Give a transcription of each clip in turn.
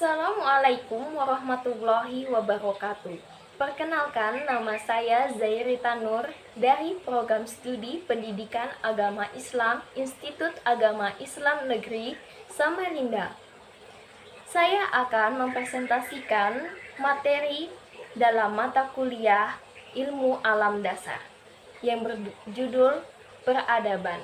Assalamualaikum warahmatullahi wabarakatuh. Perkenalkan, nama saya Zairita Nur dari Program Studi Pendidikan Agama Islam Institut Agama Islam Negeri Samarinda. Saya akan mempresentasikan materi dalam mata kuliah Ilmu Alam Dasar yang berjudul Peradaban.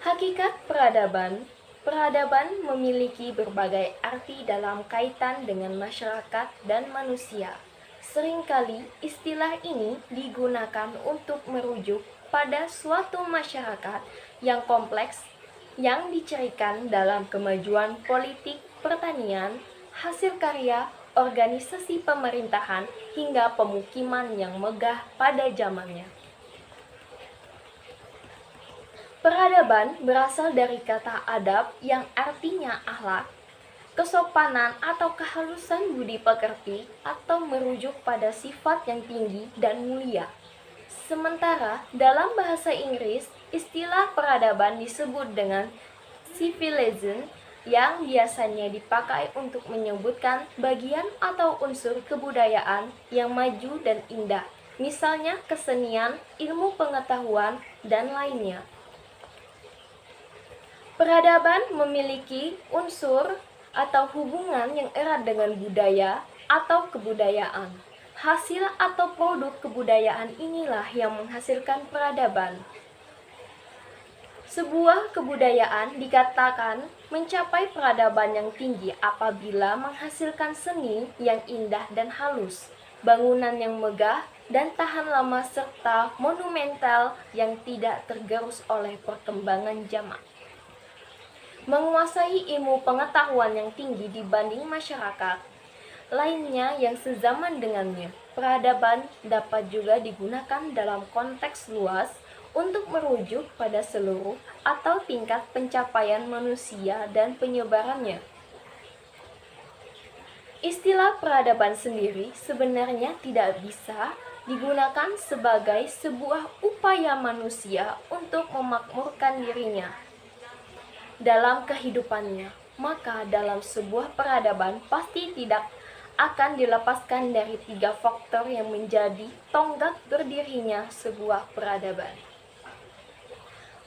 Hakikat peradaban. Peradaban memiliki berbagai arti dalam kaitan dengan masyarakat dan manusia. Seringkali istilah ini digunakan untuk merujuk pada suatu masyarakat yang kompleks yang dicirikan dalam kemajuan politik, pertanian, hasil karya, organisasi pemerintahan, hingga pemukiman yang megah pada zamannya. Peradaban berasal dari kata adab yang artinya akhlak, kesopanan atau kehalusan budi pekerti atau merujuk pada sifat yang tinggi dan mulia. Sementara dalam bahasa Inggris, istilah peradaban disebut dengan civilization yang biasanya dipakai untuk menyebutkan bagian atau unsur kebudayaan yang maju dan indah, misalnya kesenian, ilmu pengetahuan, dan lainnya. Peradaban memiliki unsur atau hubungan yang erat dengan budaya atau kebudayaan. Hasil atau produk kebudayaan inilah yang menghasilkan peradaban. Sebuah kebudayaan dikatakan mencapai peradaban yang tinggi apabila menghasilkan seni yang indah dan halus, bangunan yang megah dan tahan lama serta monumental yang tidak tergerus oleh perkembangan zaman. Menguasai ilmu pengetahuan yang tinggi dibanding masyarakat lainnya yang sezaman dengannya. Peradaban dapat juga digunakan dalam konteks luas untuk merujuk pada seluruh atau tingkat pencapaian manusia dan penyebarannya. Istilah peradaban sendiri sebenarnya tidak bisa digunakan sebagai sebuah upaya manusia untuk memakmurkan dirinya dalam kehidupannya, maka dalam sebuah peradaban pasti tidak akan dilepaskan dari 3 faktor yang menjadi tonggak berdirinya sebuah peradaban.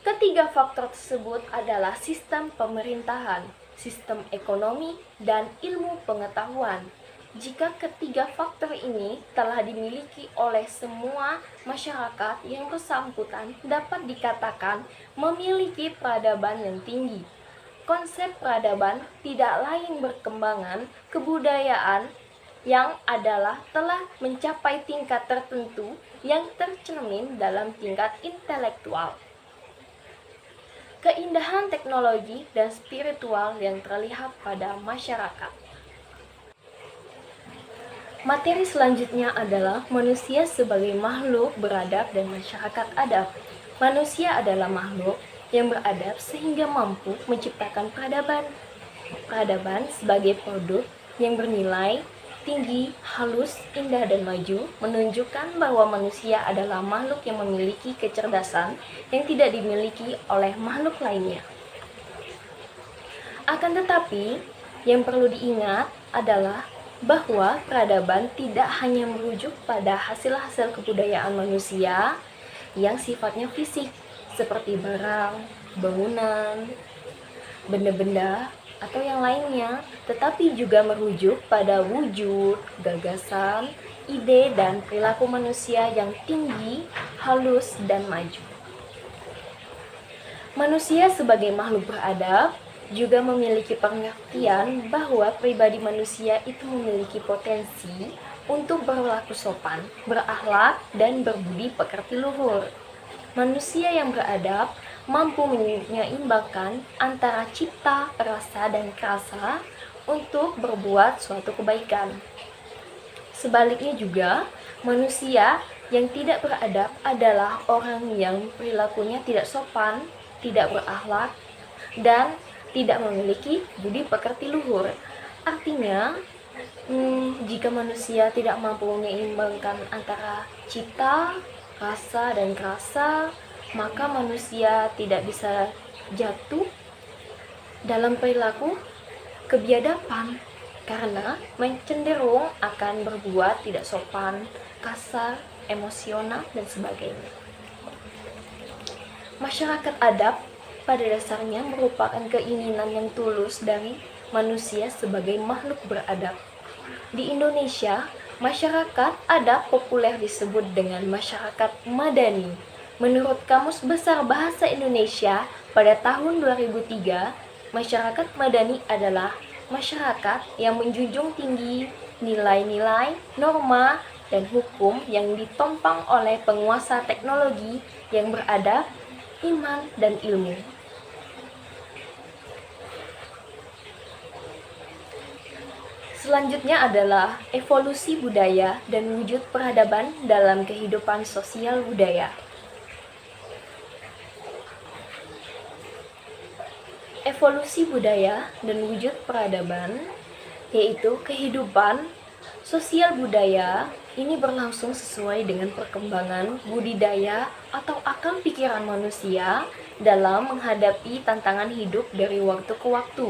Ketiga faktor tersebut adalah sistem pemerintahan, sistem ekonomi, dan ilmu pengetahuan. Jika ketiga faktor ini telah dimiliki oleh semua masyarakat yang bersangkutan, dapat dikatakan memiliki peradaban yang tinggi. Konsep peradaban tidak lain berkembangan kebudayaan yang adalah telah mencapai tingkat tertentu yang tercermin dalam tingkat intelektual, keindahan teknologi, dan spiritual yang terlihat pada masyarakat. Materi selanjutnya adalah manusia sebagai makhluk beradab dan masyarakat adab. Manusia adalah makhluk yang beradab sehingga mampu menciptakan peradaban. Peradaban sebagai produk yang bernilai tinggi, halus, indah, dan maju menunjukkan bahwa manusia adalah makhluk yang memiliki kecerdasan yang tidak dimiliki oleh makhluk lainnya. Akan tetapi, yang perlu diingat adalah bahwa peradaban tidak hanya merujuk pada hasil-hasil kebudayaan manusia yang sifatnya fisik, seperti barang, bangunan, benda-benda, atau yang lainnya, tetapi juga merujuk pada wujud, gagasan, ide, dan perilaku manusia yang tinggi, halus, dan maju. Manusia sebagai makhluk beradab juga memiliki pengertian bahwa pribadi manusia itu memiliki potensi untuk berlaku sopan, berakhlak, dan berbudi pekerti luhur. Manusia yang beradab mampu menyeimbangkan antara cipta, rasa, dan krasa untuk berbuat suatu kebaikan. Sebaliknya juga, manusia yang tidak beradab adalah orang yang perilakunya tidak sopan, tidak berakhlak, dan tidak memiliki budi pekerti luhur. Artinya, jika manusia tidak mampu menyeimbangkan antara cipta, rasa, dan krasa, maka manusia tidak bisa jatuh dalam perilaku kebiadaban karena cenderung akan berbuat tidak sopan, kasar, emosional, dan sebagainya. Masyarakat adab pada dasarnya merupakan keinginan yang tulus dari manusia sebagai makhluk beradab. Di Indonesia, masyarakat adab populer disebut dengan masyarakat madani. Menurut Kamus Besar Bahasa Indonesia pada tahun 2003, masyarakat madani adalah masyarakat yang menjunjung tinggi nilai-nilai, norma, dan hukum yang ditopang oleh penguasa teknologi yang beradab, iman, dan ilmu. Selanjutnya adalah evolusi budaya dan wujud peradaban dalam kehidupan sosial budaya. Evolusi budaya dan wujud peradaban, yaitu kehidupan sosial budaya ini berlangsung sesuai dengan perkembangan budidaya atau akal pikiran manusia dalam menghadapi tantangan hidup dari waktu ke waktu.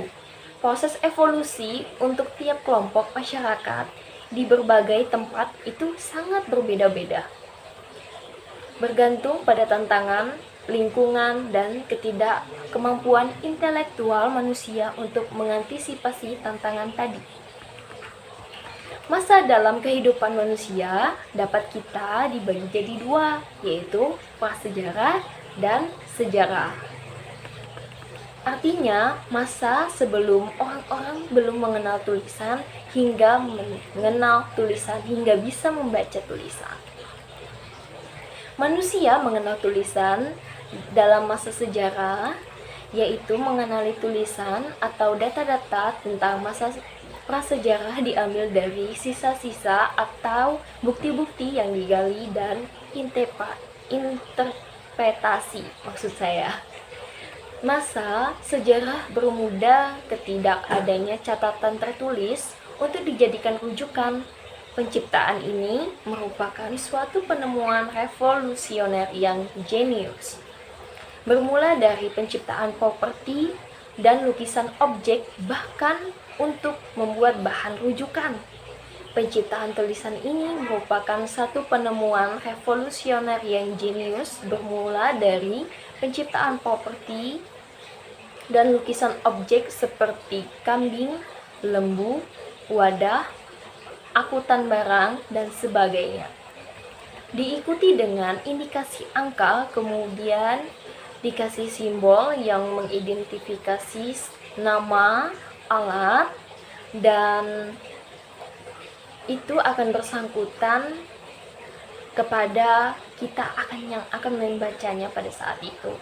Proses evolusi untuk tiap kelompok masyarakat di berbagai tempat itu sangat berbeda-beda, bergantung pada tantangan, lingkungan, dan kemampuan intelektual manusia untuk mengantisipasi tantangan tadi. Masa dalam kehidupan manusia dapat kita dibagi jadi dua, yaitu prasejarah dan sejarah. Artinya, masa sebelum orang-orang belum mengenal tulisan hingga mengenal tulisan hingga bisa membaca tulisan. Manusia mengenal tulisan dalam masa sejarah, yaitu mengenali tulisan atau data-data tentang masa prasejarah diambil dari sisa-sisa atau bukti-bukti yang digali dan interpretasi. Maksud saya, masa sejarah bermuda ketidakadanya catatan tertulis untuk dijadikan rujukan. Penciptaan ini merupakan suatu penemuan revolusioner yang jenius. Bermula dari penciptaan properti dan lukisan objek, bahkan untuk membuat bahan rujukan. Penciptaan tulisan ini merupakan satu penemuan revolusioner yang jenius, bermula dari penciptaan properti dan lukisan objek seperti kambing, lembu, wadah, akutan barang, dan sebagainya. Diikuti dengan indikasi angka, kemudian dikasih simbol yang mengidentifikasi nama, alat, dan itu akan bersangkutan kepada kita yang akan membacanya pada saat itu.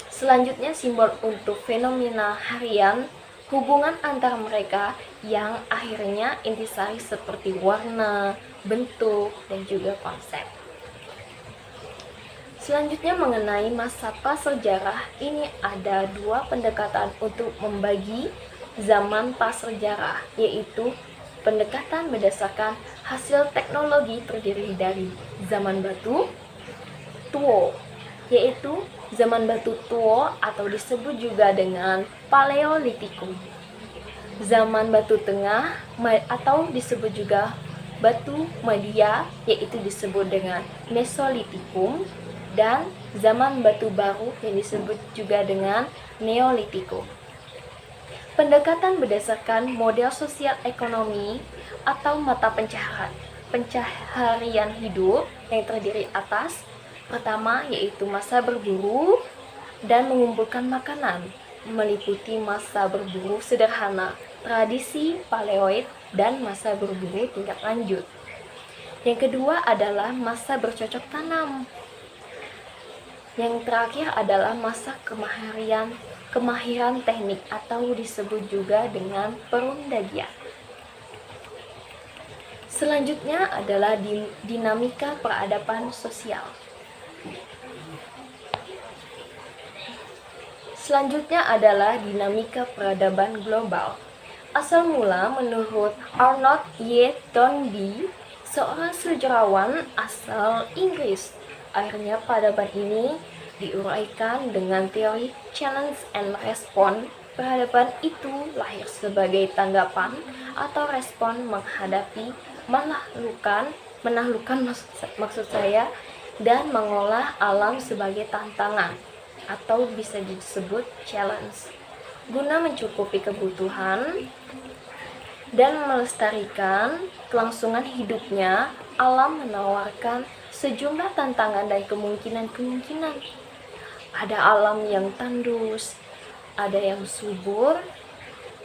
Selanjutnya simbol untuk fenomena harian, hubungan antar mereka yang akhirnya intisari seperti warna, bentuk, dan juga konsep. Selanjutnya mengenai masa prasejarah, ini ada dua pendekatan untuk membagi zaman prasejarah, yaitu pendekatan berdasarkan hasil teknologi terdiri dari zaman batu tua, yaitu zaman batu tua atau disebut juga dengan Paleolitikum. Zaman batu tengah atau disebut juga batu media, yaitu disebut dengan Mesolitikum, dan zaman batu baru yang disebut juga dengan Neolitikum. Pendekatan berdasarkan model sosial ekonomi atau mata pencaharian hidup yang terdiri atas pertama yaitu masa berburu dan mengumpulkan makanan, meliputi masa berburu sederhana, tradisi paleoid, dan masa berburu tingkat lanjut. Yang kedua adalah masa bercocok tanam. Yang terakhir adalah masa kemahiran teknik atau disebut juga dengan perundagian. Selanjutnya adalah dinamika peradaban sosial. Selanjutnya adalah dinamika peradaban global. Asal mula menurut Arnold Y. Toynbee, seorang sejarawan asal Inggris. Akhirnya peradaban ini diuraikan dengan teori challenge and response Peradaban itu lahir sebagai tanggapan atau respon menghadapi menaklukkan maksud saya, dan mengolah alam sebagai tantangan atau bisa disebut challenge. Guna mencukupi kebutuhan dan melestarikan kelangsungan hidupnya, alam menawarkan sejumlah tantangan dan kemungkinan-kemungkinan. Ada alam yang tandus, ada yang subur,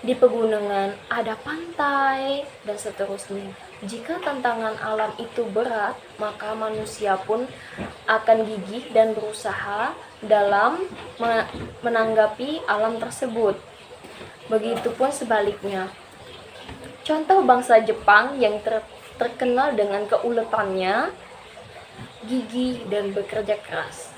di pegunungan ada pantai, dan seterusnya. Jika tantangan alam itu berat, maka manusia pun akan gigih dan berusaha dalam menanggapi alam tersebut. Begitupun sebaliknya. Contoh bangsa Jepang yang terkenal dengan keuletannya, gigih dan bekerja keras.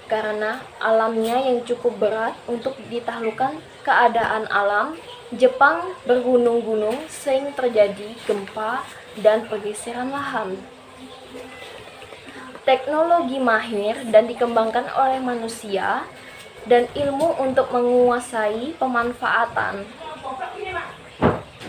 Karena alamnya yang cukup berat untuk ditaklukkan keadaan alam, Jepang bergunung-gunung sering terjadi gempa dan pergeseran lahan. Teknologi mahir dan dikembangkan oleh manusia dan ilmu untuk menguasai pemanfaatan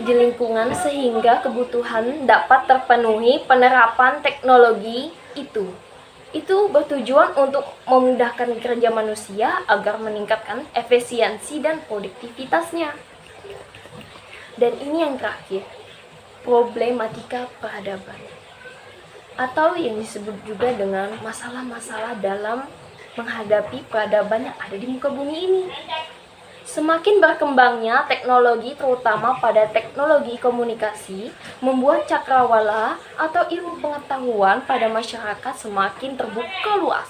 di lingkungan sehingga kebutuhan dapat terpenuhi. Penerapan teknologi itu bertujuan untuk memudahkan kerja manusia agar meningkatkan efisiensi dan produktivitasnya. Dan ini yang terakhir, problematika peradaban, atau yang disebut juga dengan masalah-masalah dalam menghadapi peradaban yang ada di muka bumi ini. Semakin berkembangnya teknologi, terutama pada teknologi komunikasi, membuat cakrawala atau ilmu pengetahuan pada masyarakat semakin terbuka luas.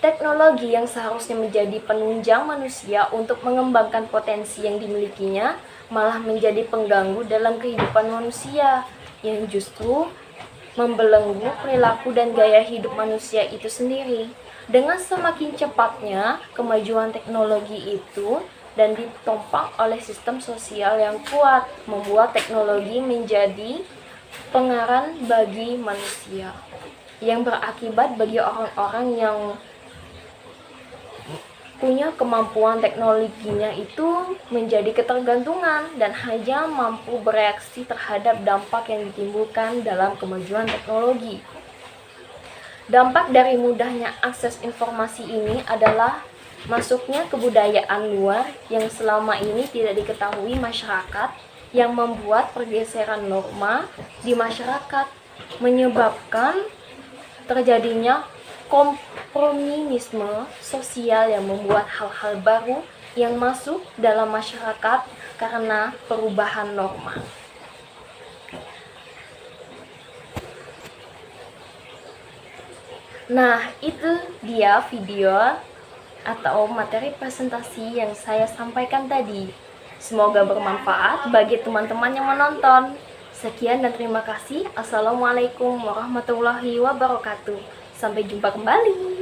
Teknologi yang seharusnya menjadi penunjang manusia untuk mengembangkan potensi yang dimilikinya, malah menjadi pengganggu dalam kehidupan manusia, yang justru membelenggu perilaku dan gaya hidup manusia itu sendiri. Dengan semakin cepatnya kemajuan teknologi itu dan ditopang oleh sistem sosial yang kuat, membuat teknologi menjadi pengaruh bagi manusia, yang berakibat bagi orang-orang yang punya kemampuan teknologinya itu menjadi ketergantungan dan hanya mampu bereaksi terhadap dampak yang ditimbulkan dalam kemajuan teknologi. Dampak dari mudahnya akses informasi ini adalah masuknya kebudayaan luar yang selama ini tidak diketahui masyarakat, yang membuat pergeseran norma di masyarakat, menyebabkan terjadinya kompromisme sosial yang membuat hal-hal baru yang masuk dalam masyarakat karena perubahan norma. Nah, itu dia video atau materi presentasi yang saya sampaikan tadi. Semoga bermanfaat bagi teman-teman yang menonton. Sekian dan terima kasih. Assalamualaikum warahmatullahi wabarakatuh. Sampai jumpa kembali.